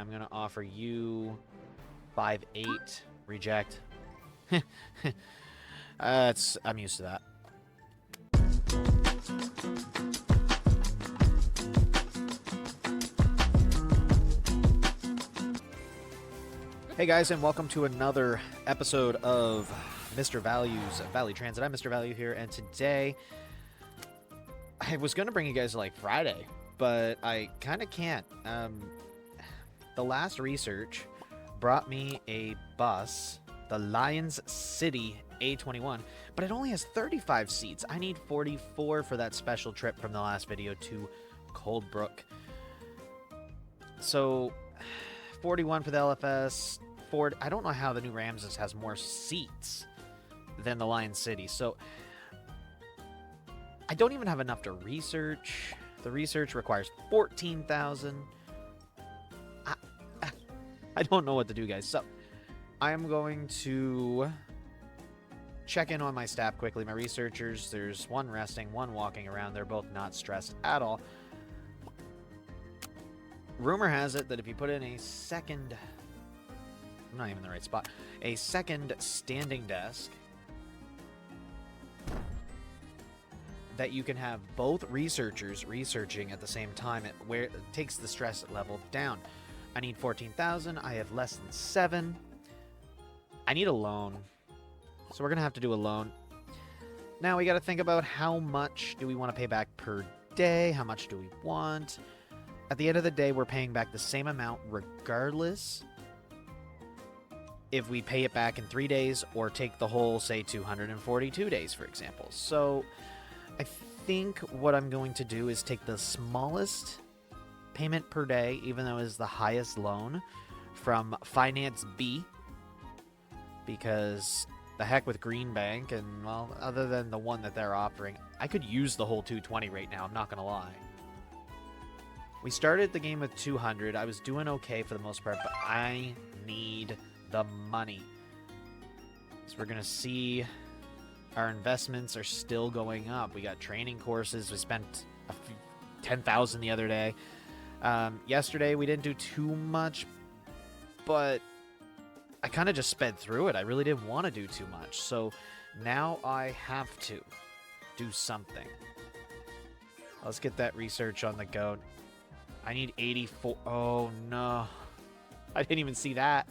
I'm going to offer you 5-8. Reject. I'm used to that. Hey guys, and welcome to another episode of Mr. Value's Valley Transit. I'm Mr. Value here, and today I was going to bring you guys like Friday, but I kind of can't. The last research brought me a bus, the Lions City A21, but it only has 35 seats. I need 44 for that special trip from the last video to Coldbrook. So 41 for the LFS. Ford, I don't know how the new Ramses has more seats than the Lion City. So I don't even have enough to research. The research requires 14,000. I don't know what to do, guys. So I am going to check in on my staff quickly. My researchers, there's one resting, one walking around. They're both not stressed at all. Rumor has it that if you put in a second, I'm not even in the right spot, a second standing desk, that you can have both researchers researching at the same time, where it takes the stress level down. I need 14,000. I have less than 7. I need a loan, so we're gonna have to do a loan. Now we got to think about how much do we want to pay back per day. How much do we want? At the end of the day, we're paying back the same amount regardless if we pay it back in 3 days or take the whole, say, 242 days, for example. So I think what I'm going to do is take the smallest payment per day, even though it is the highest loan, from Finance B, because the heck with Green Bank, and, well, other than the one that they're offering, I could use the whole 220 right now, I'm not going to lie. We started the game with 200. I was doing okay for the most part, but I need the money. So we're going to see our investments are still going up. We got training courses. We spent 10,000 the other day. Yesterday we didn't do too much, but I kind of just sped through it. I really didn't want to do too much. So now I have to do something. Let's get that research on the go. I need 84. Oh, no. I didn't even see that.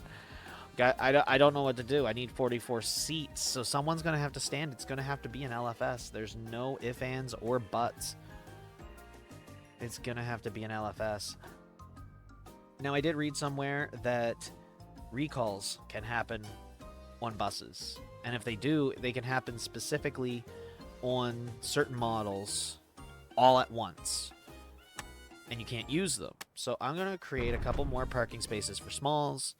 I don't know what to do. I need 44 seats, so someone's going to have to stand. It's going to have to be an LFS. There's no ifs, ands, or buts. It's going to have to be an LFS. Now, I did read somewhere that recalls can happen on buses. And if they do, they can happen specifically on certain models all at once. And you can't use them. So I'm going to create a couple more parking spaces for smalls.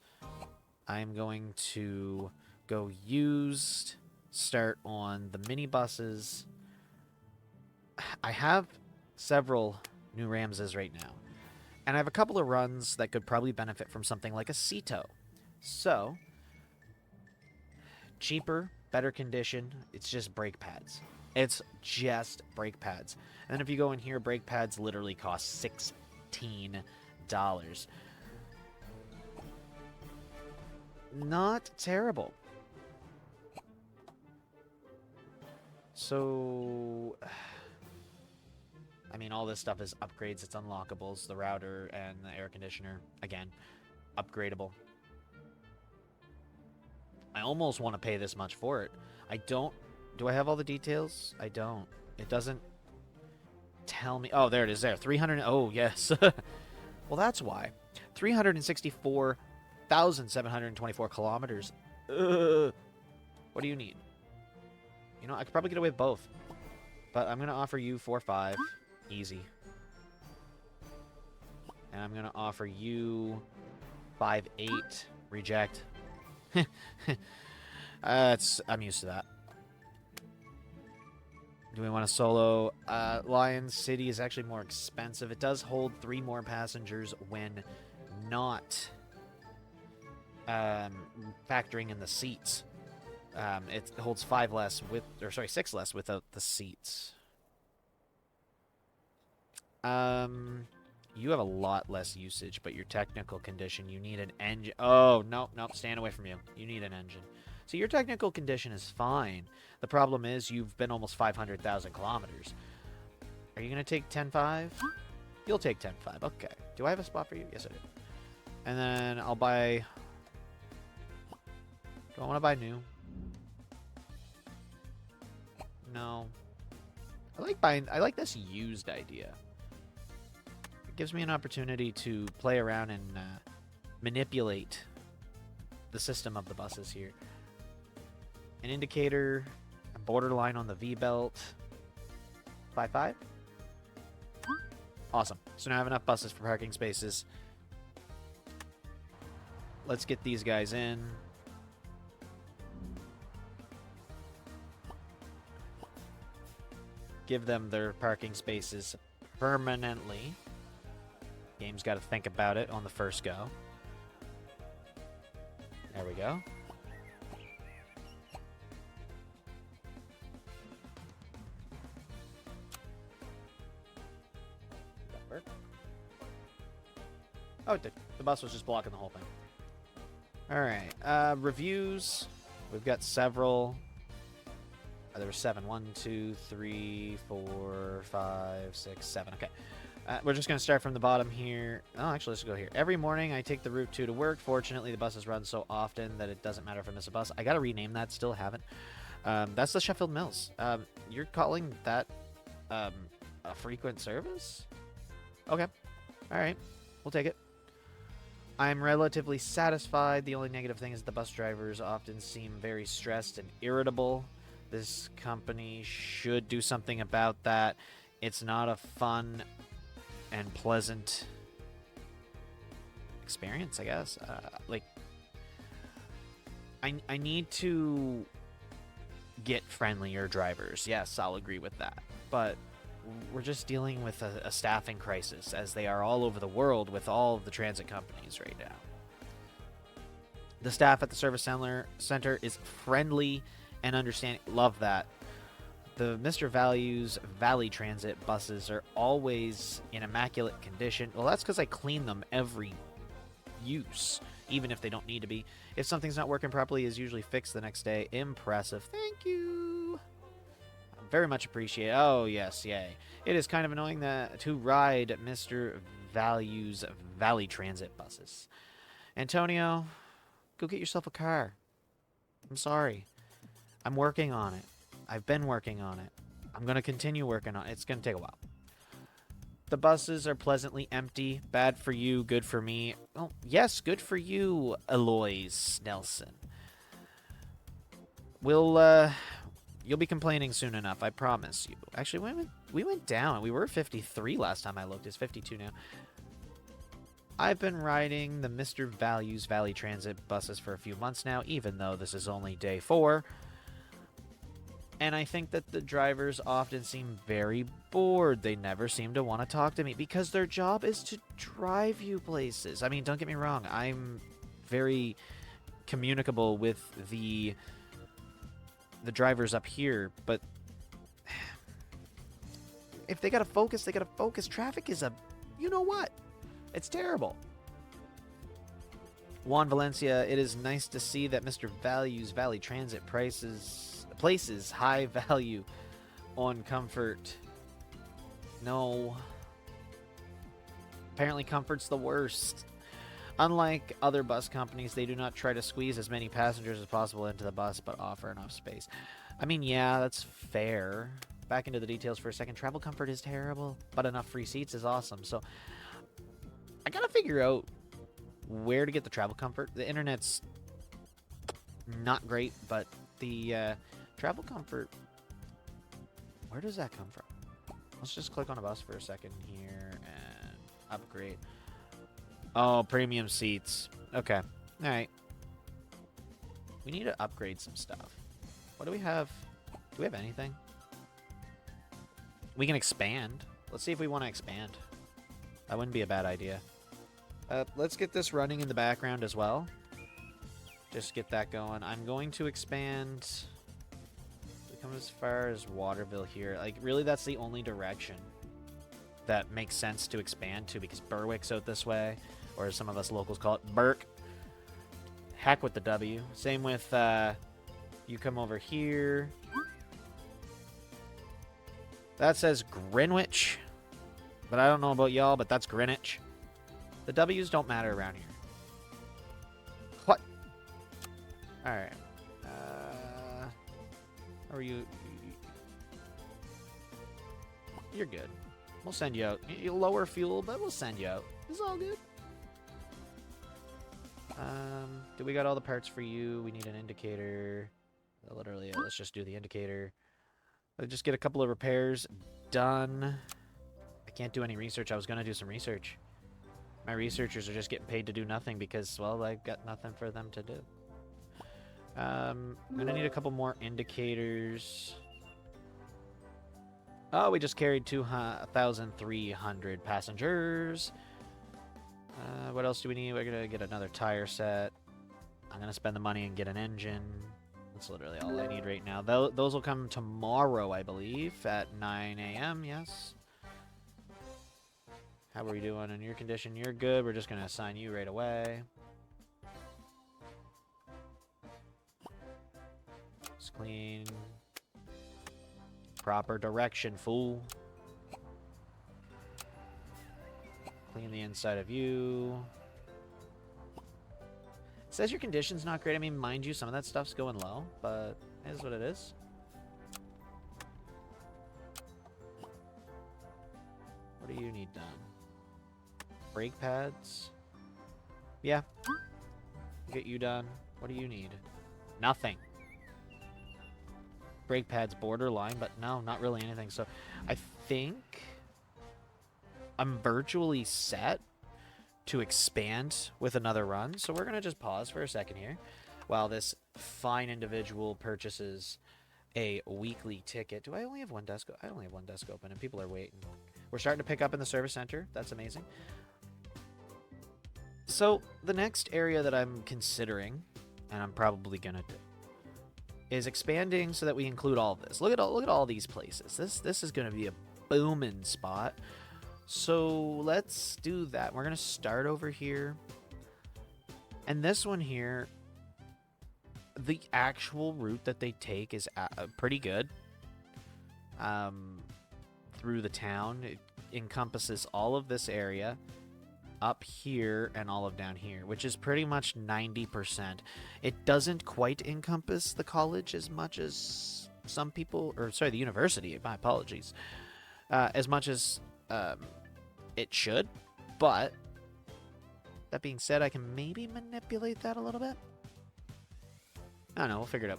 I'm going to go used, start on the minibuses. I have several new Ramses right now, and I have a couple of runs that could probably benefit from something like a Ceto. So, cheaper, better condition, it's just brake pads. It's just brake pads. And then if you go in here, brake pads literally cost $16. Not terrible. So, I mean, all this stuff is upgrades. It's unlockables. The router and the air conditioner, again, upgradable. I almost want to pay this much for it. I don't. Do I have all the details? I don't. It doesn't tell me. Oh, there it is there. 300. Oh, yes. Well, that's why. 364,724 kilometers. Ugh. What do you need? You know, I could probably get away with both. But I'm going to offer you 4-5. Easy. And I'm going to offer you 5-8. Reject. I'm used to that. Do we want to solo? Lion City is actually more expensive. It does hold 3 more passengers when not factoring in the seats. It holds 5 less with, or sorry, 6 less without the seats. You have a lot less usage, but your technical condition, you need an engine. Oh, no, no, stand away from you. You need an engine. So your technical condition is fine. The problem is you've been almost 500,000 kilometers. Are you going to take 10.5? You'll take 10.5. Okay. Do I have a spot for you? Yes, I do. And then I'll buy... Do I want to buy new? No. I like this used idea. It gives me an opportunity to play around and manipulate the system of the buses here. An indicator, a borderline on the V-belt. 5.5? Awesome. So now I have enough buses for parking spaces. Let's get these guys in. Give them their parking spaces permanently. Game's got to think about it on the first go. There we go. That work? Oh, it did. The bus was just blocking the whole thing. Alright, reviews. We've got several. There were 7. 1, 2, 3, 4, 5, 6, 7. Okay. We're just going to start from the bottom here. Oh, actually, let's go here. Every morning, I take the Route 2 to work. Fortunately, the buses run so often that it doesn't matter if I miss a bus. I got to rename that. Still haven't. That's the Sheffield Mills. You're calling that a frequent service? Okay. All right. We'll take it. I'm relatively satisfied. The only negative thing is the bus drivers often seem very stressed and irritable. This company should do something about that. It's not a fun and pleasant experience, I guess. Like, I need to get friendlier drivers. Yes, I'll agree with that. But we're just dealing with a staffing crisis, as they are all over the world with all of the transit companies right now. The staff at the service center is friendly and understanding. Love that. The Mr. Values Valley Transit buses are always in immaculate condition. Well, that's because I clean them every use, even if they don't need to be. If something's not working properly, it's usually fixed the next day. Impressive. Thank you. Very much appreciate it. Oh, yes, yay. It is kind of annoying to ride Mr. Values Valley Transit buses. Antonio, go get yourself a car. I'm sorry. I'm working on it. I've been working on it. I'm going to continue working on it. It's going to take a while. The buses are pleasantly empty. Bad for you, good for me. Oh, yes, good for you, Eloise Nelson. You'll be complaining soon enough, I promise you. Actually, we went down. We were 53 last time I looked. It's 52 now. I've been riding the Mr. Values Valley Transit buses for a few months now, even though this is only day 4. And I think that the drivers often seem very bored. They never seem to want to talk to me because their job is to drive you places. I mean, don't get me wrong. I'm very communicable with the drivers up here, but if they gotta focus, they gotta focus. Traffic is you know what? It's terrible. Juan Valencia, it is nice to see that Mr. Values Valley Transit places high value on comfort. No. Apparently comfort's the worst. Unlike other bus companies, they do not try to squeeze as many passengers as possible into the bus, but offer enough space. I mean, yeah, that's fair. Back into the details for a second. Travel comfort is terrible, but enough free seats is awesome. So I gotta figure out where to get the travel comfort. The internet's not great, but the travel comfort, where does that come from? Let's just click on a bus for a second here and upgrade. Oh, premium seats. Okay. All right. We need to upgrade some stuff. What do we have? Do we have anything? We can expand. Let's see if we want to expand. That wouldn't be a bad idea. Let's get this running in the background as well. Just get that going. I'm going to expand. We come as far as Waterville here. Like, really, that's the only direction. that makes sense to expand to, because Berwick's out this way, or as some of us locals call it, Burke. Heck with the W. Same with, you come over here. That says Greenwich, but I don't know about y'all, but that's Greenwich. The W's don't matter around here. What? Alright. How are you? You're good. We'll send you out. You lower fuel, but we'll send you out. It's all good. Do we got all the parts for you? We need an indicator. Literally, let's just do the indicator. Let's just get a couple of repairs done. I can't do any research. I was going to do some research. My researchers are just getting paid to do nothing because, well, I've got nothing for them to do. I'm going to need a couple more indicators. Oh, we just carried 2,300 passengers. What else do we need? We're going to get another tire set. I'm going to spend the money and get an engine. That's literally all I need right now. Those will come tomorrow, I believe, at 9 a.m., yes. How are we doing in your condition? You're good. We're just going to assign you right away. It's clean. Proper direction, fool. Clean the inside of you. It says your condition's not great. I mean, mind you, some of that stuff's going low, but it is what it is. What do you need done? Brake pads? Yeah. Get you done. What do you need? Nothing. Brake pads borderline, but no, not really anything. So I think I'm virtually set to expand with another run. So we're going to just pause for a second here while this fine individual purchases a weekly ticket. Do I only have one desk? I only have one desk open and people are waiting. We're starting to pick up in the service center. That's amazing. So the next area that I'm considering, and I'm probably going to do, is expanding so that we include all of this. Look at all these places. This is going to be a booming spot. So let's do that. We're going to start over here. And this one here, the actual route that they take is pretty good. Through the town. It encompasses all of this area up here and all of down here, which is pretty much 90%. It doesn't quite encompass the college as much as some people, or sorry, the university, my apologies, as much as it should, but that being said, I can maybe manipulate that a little bit. I don't know, we'll figure it out.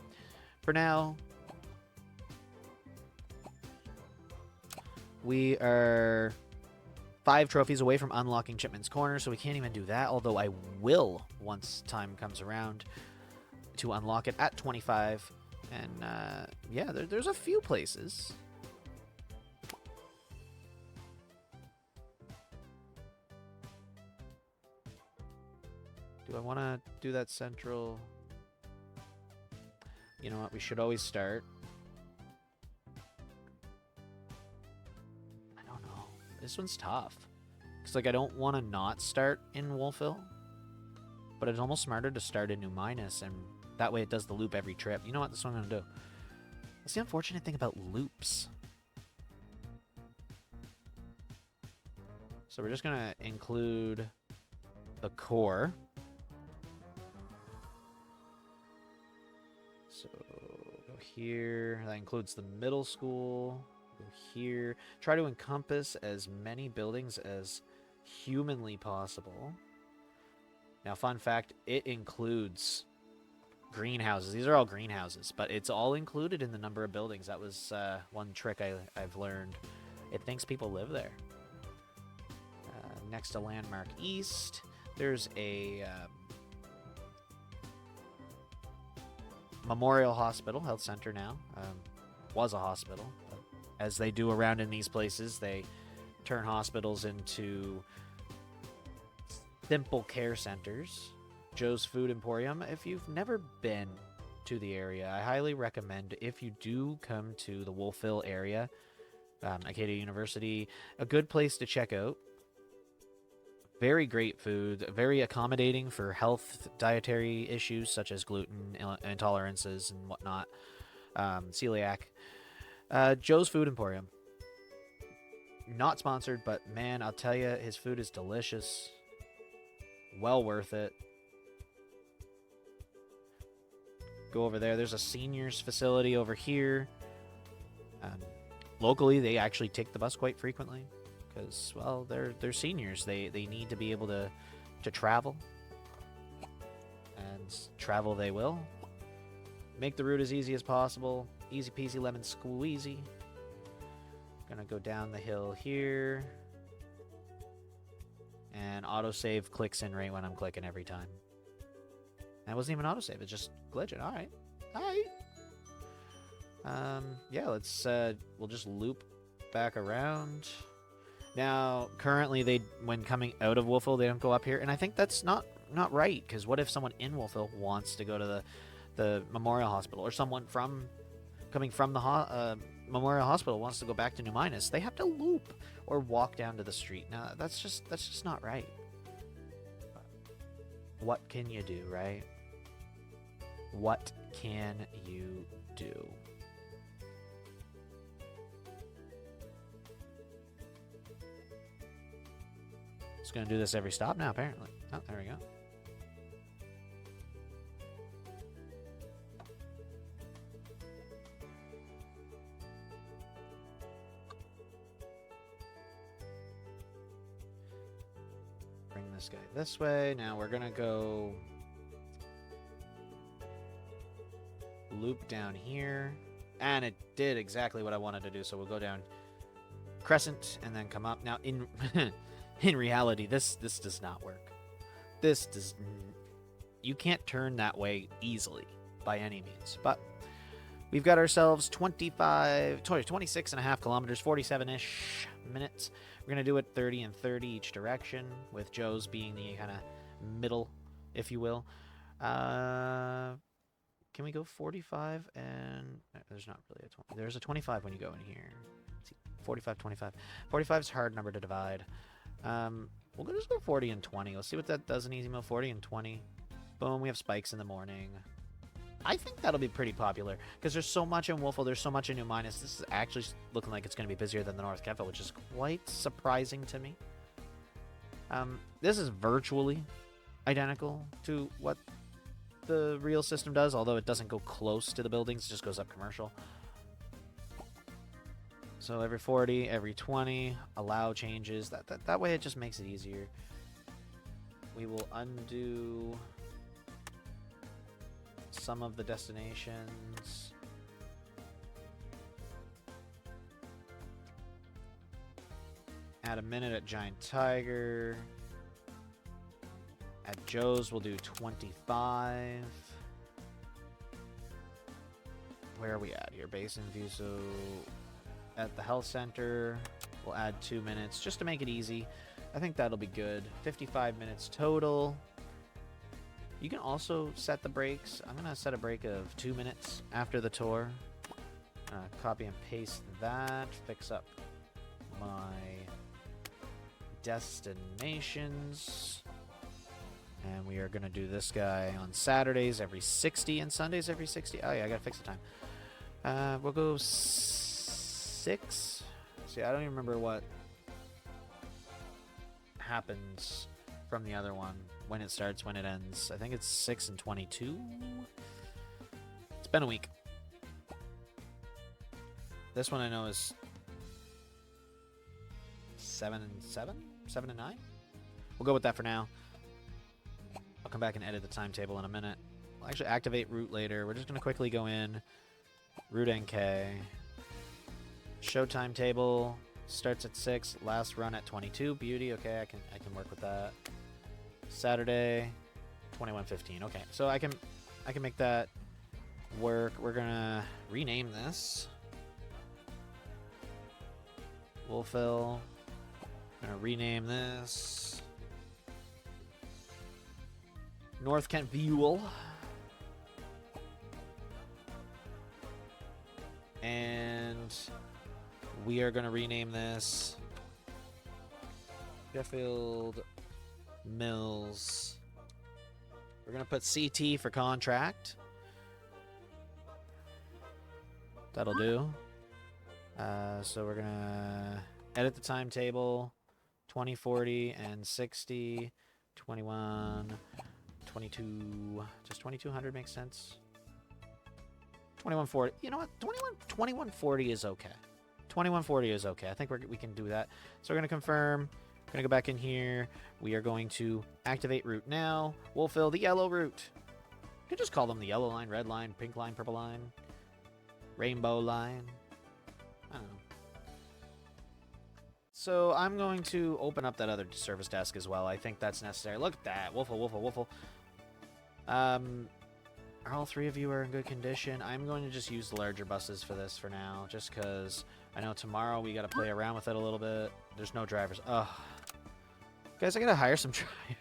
For now, we are 5 trophies away from unlocking Chipman's Corner, so we can't even do that, although I will, once time comes around, to unlock it at 25. And, yeah, there's a few places. Do I want to do that central? You know what? We should always start. I don't know. This one's tough. Because, like, I don't want to not start in Wolfville. But it's almost smarter to start in New Minas. And that way it does the loop every trip. You know what? This is what I'm going to do. That's the unfortunate thing about loops. So we're just going to include the core. So go here. That includes the middle school. Go here. Try to encompass as many buildings as humanly possible. Now, fun fact, it includes greenhouses. These are all greenhouses, but it's all included in the number of buildings. That was one trick I've learned. It thinks people live there. Next to Landmark East, there's a Memorial Hospital, health center now. Was a hospital. But as they do around in these places, they turn hospitals into simple care centers. Joe's Food Emporium. If you've never been to the area, I highly recommend, if you do come to the Wolfville area, Acadia University, a good place to check out. Very great food, very accommodating for health dietary issues such as gluten intolerances and whatnot, celiac. Joe's Food Emporium. Not sponsored, but man, I'll tell you, his food is delicious. Well worth it. Go over there. There's a seniors facility over here. Locally, they actually take the bus quite frequently because, well, they're seniors. They need to be able to travel, and travel they will. Make the route as easy as possible. Easy peasy lemon squeezy. Gonna go down the hill here, and autosave clicks in right when I'm clicking every time. That wasn't even autosave; it's just glitching. All right. Yeah, let's we'll just loop back around. Now, currently, when coming out of Wolfville, they don't go up here, and I think that's not right. Because what if someone in Wolfville wants to go to the Memorial Hospital, or someone coming from the Memorial Hospital wants to go back to New Minas? They have to loop or walk down to the street. Now, that's just not right. What can you do, right? What can you do? It's going to do this every stop now, apparently. Oh, there we go. Bring this guy this way. Now we're going to go loop down here. And it did exactly what I wanted to do, so we'll go down Crescent and then come up. Now, in reality, this does not work. You can't turn that way easily by any means. But we've got ourselves 26 and a half kilometers, 47-ish minutes. We're going to do it 30 and 30 each direction, with Joe's being the kind of middle, if you will. Can we go 45 and... There's not really a 20. There's a 25 when you go in here. Let's see, 45, 25. 45 is a hard number to divide. We'll just go 40 and 20. Let's see what that does in easy mode. 40 and 20. Boom, we have spikes in the morning. I think that'll be pretty popular because there's so much in Wolfville, there's so much in New Minas. This is actually looking like it's going to be busier than the North Keffa, which is quite surprising to me. This is virtually identical to what the real system does, although it doesn't go close to the buildings, it just goes up commercial. So every 40, every 20, allow changes. That way it just makes it easier. We will undo some of the destinations. Add a minute at Giant Tiger. At Joe's, we'll do 25. Where are we at here? Basin View. So at the health center, we'll add 2 minutes just to make it easy. I think that'll be good. 55 minutes total. You can also set the breaks. I'm going to set a break of 2 minutes after the tour. Copy and paste that. Fix up my destinations. And we are going to do this guy on Saturdays every 60 and Sundays every 60. Oh, yeah, I got to fix the time. We'll go 6. See, I don't even remember what happens from the other one. When it starts, when it ends. I think it's 6 and 22. It's been a week. This one I know is 7 and 7? 7 and 9? We'll go with that for now. I'll come back and edit the timetable in a minute. We'll actually activate route later. We're just going to quickly go in. Route NK. Show timetable. Starts at 6. Last run at 22. Beauty. Okay, I can work with that. Saturday, 21:15. Okay, so I can make that work. We're gonna rename this Wolfville. Gonna rename this North Kent Buell. And we are going to rename this Sheffield Mills. We're going to put CT for contract. That'll do. So we're going to edit the timetable. 2040 and 60. 21. 22. Just 2200 makes sense. 2140. You know what? 2140 is okay. 2140 is okay. I think we can do that. So we're going to confirm. We're going to go back in here. We are going to activate route now. We'll fill the yellow route. You can just call them the yellow line, red line, pink line, purple line, rainbow line. I don't know. So I'm going to open up that other service desk as well. I think that's necessary. Look at that. Woofle, woofle, woofle. All three of you are in good condition. I'm going to just use the larger buses for this for now, just because I know tomorrow we got to play around with it a little bit. There's no drivers. Ugh. Guys, I got to hire some drivers.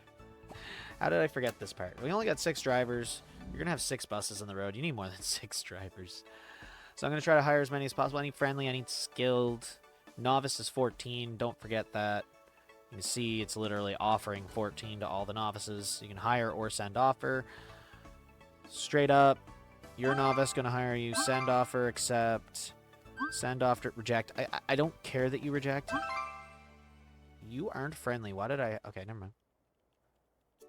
How did I forget this part? We only got 6 drivers. You're going to have 6 buses on the road. You need more than 6 drivers. So I'm going to try to hire as many as possible. I need friendly. I need skilled. Novice is 14. Don't forget that. You can see it's literally offering 14 to all the novices. You can hire or send offer. Straight up, you're a novice, going to hire you. Send offer, accept. Send offer, reject. I don't care that you reject. You aren't friendly. Why did I... Okay, never mind.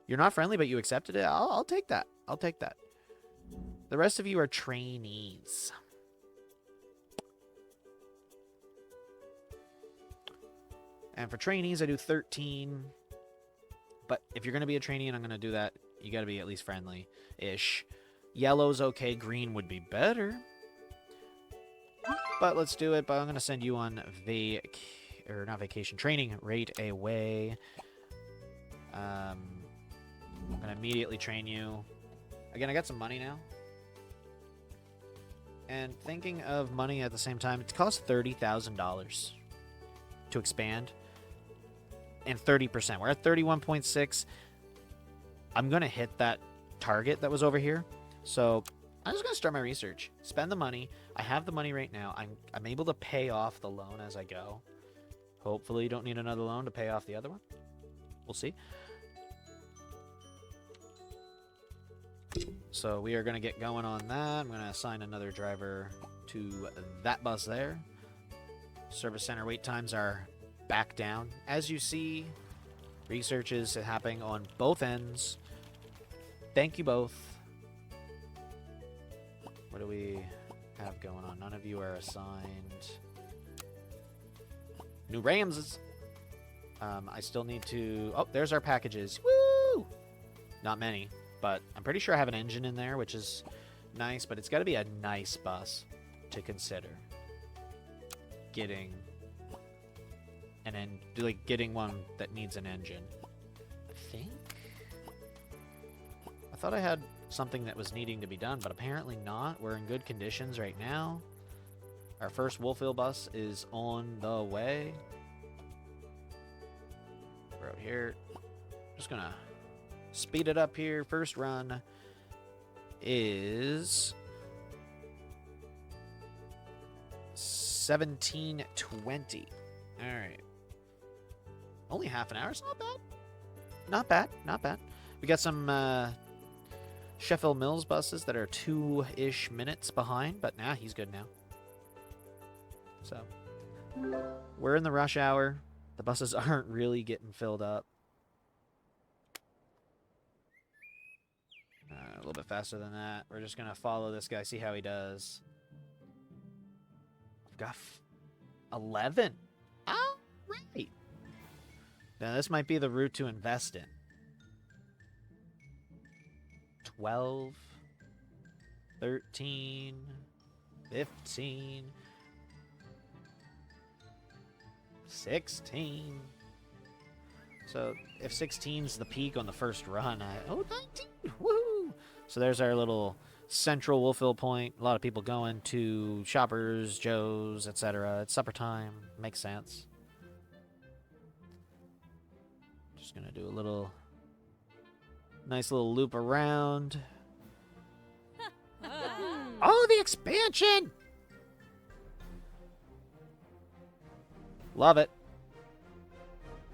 You're not friendly, but you accepted it? I'll take that. I'll take that. The rest of you are trainees. And for trainees, I do 13. But if you're going to be a trainee and I'm going to do that, you got to be at least friendly-ish. Yellow's okay. Green would be better. But let's do it. But I'm going to send you on not vacation, training right away. I'm going to immediately train you. Again, I got some money now. And thinking of money at the same time, it costs $30,000 to expand. And 30%. We're at 31.6. I'm going to hit that target that was over here. So I'm just going to start my research. Spend the money. I have the money right now. I'm able to pay off the loan as I go. Hopefully you don't need another loan to pay off the other one. We'll see. So we are going to get going on that. I'm going to assign another driver to that bus there. Service center wait times are back down. As you see, research is happening on both ends. Thank you both. What do we have going on? None of you are assigned. New Ramses. I still need to... Oh, there's our packages. Woo! Not many, but I'm pretty sure I have an engine in there, which is nice, but it's got to be a nice bus to consider getting getting one that needs an engine. I thought I had something that was needing to be done, but apparently not. We're in good conditions right now. Our first Wolfville bus is on the way. We're out here. Just gonna speed it up here. First run is 17:20. All right. Only half an hour. It's not bad. Not bad. Not bad. We got some Sheffield Mills buses that are 2-ish minutes behind, but nah, he's good now. So we're in the rush hour. The buses aren't really getting filled up. A little bit faster than that. We're just going to follow this guy, see how he does. We've got 11. All right. Now, this might be the route to invest in. 12, 13, 15, 16. So if 16's the peak on the first run, 19, woohoo! So there's our little central Wolfville point. A lot of people going to Shoppers, Joe's, etc. It's supper time. Makes sense. Just gonna do a little nice little loop around. Oh, the expansion! Love it.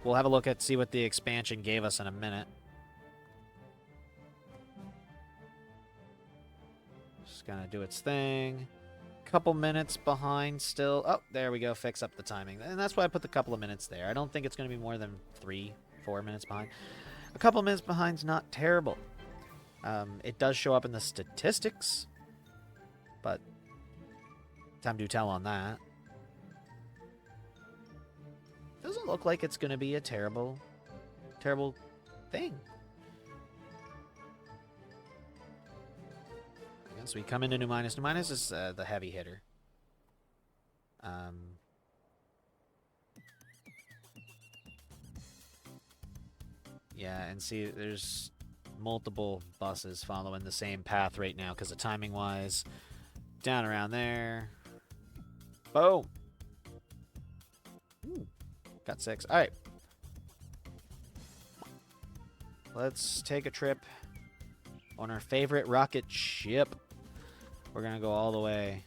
We'll have a look at see what the expansion gave us in a minute. Just gonna do its thing. Couple minutes behind still. Oh, there we go. Fix up the timing. And that's why I put the couple of minutes there. I don't think it's going to be more than 3-4 minutes behind. A couple minutes behind's not terrible. It does show up in the statistics, but time to tell on that. Doesn't look like it's going to be a terrible thing. So we come into New Minus. New Minus is the heavy hitter. Yeah, and see, there's multiple buses following the same path right now because of timing-wise. Down around there. Boom. Ooh, got 6. All right. Let's take a trip on our favorite rocket ship. We're going to go all the way.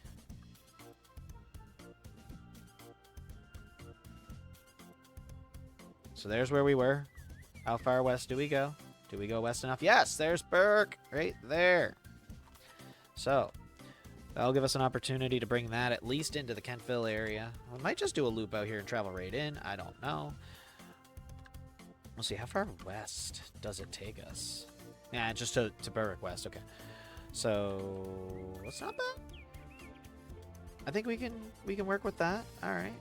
So there's where we were. How far west do we go? Do we go west enough? Yes, there's Burke right there. So that'll give us an opportunity to bring that at least into the Kentville area. We might just do a loop out here and travel right in. I don't know. We'll see. How far west does it take us? Yeah, just to Berwick West. Okay. So that's not bad. I think we can work with that. All right.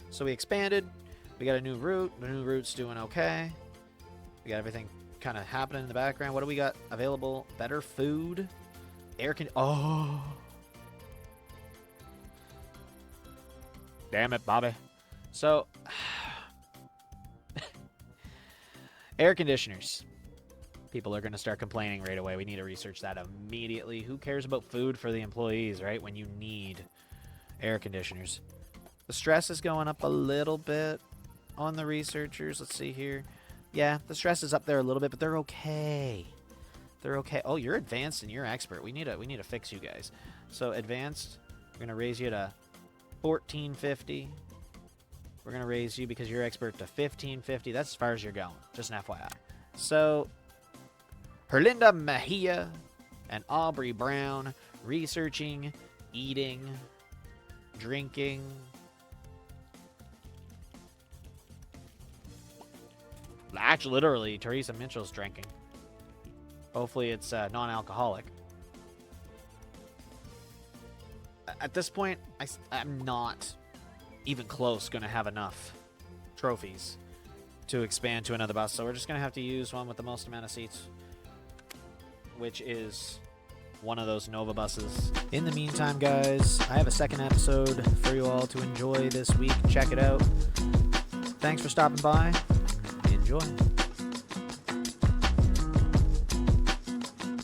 So we expanded. We got a new route. The new route's doing okay. We got everything kind of happening in the background. What do we got available? Better food. Air con. Oh. Damn it, Bobby. So air conditioners. People are going to start complaining right away. We need to research that immediately. Who cares about food for the employees, right? When you need air conditioners. The stress is going up a little bit on the researchers. Let's see here. Yeah, the stress is up there a little bit, but they're okay. They're okay. Oh, you're advanced and you're expert. We need to fix you guys. So advanced, we're going to raise you to 1450. We're going to raise you because you're expert to 1550. That's as far as you're going. Just an FYI. So Herlinda Mejia and Aubrey Brown researching, eating, drinking. Actually, literally, Teresa Mitchell's drinking. Hopefully it's non-alcoholic. At this point, I'm not even close going to have enough trophies to expand to another bus. So we're just going to have to use one with the most amount of seats, which is one of those Nova buses. In the meantime, guys, I have a second episode for you all to enjoy this week. Check it out. Thanks for stopping by. Enjoy.